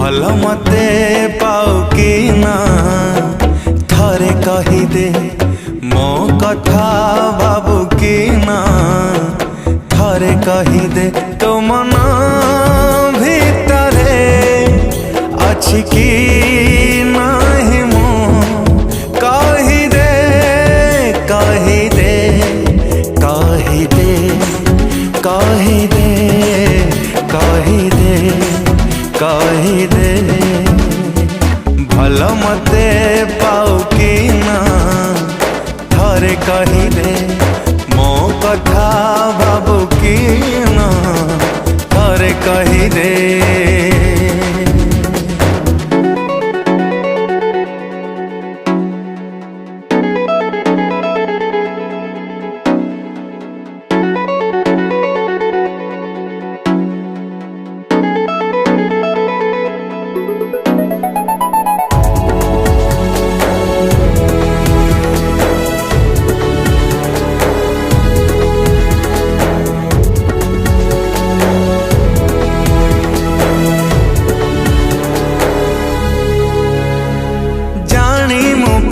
भल मते पाऊ कि ना थरे कहिदे मो कथा बाबू कि ना थरे कहिदे तो मन भितरे अछि कि नाही मो कहिदे कहिदे कहिदे कहिदे कहिदे कहिदे भल मते पाऊ कि ना थरे कहिदे मो कथा बाबू कि ना थरे कहिदे।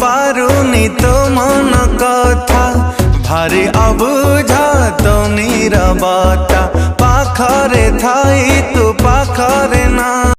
पारुनी तो मन कथा भारी अबुझा तो नीरबता पाखरे थाई तू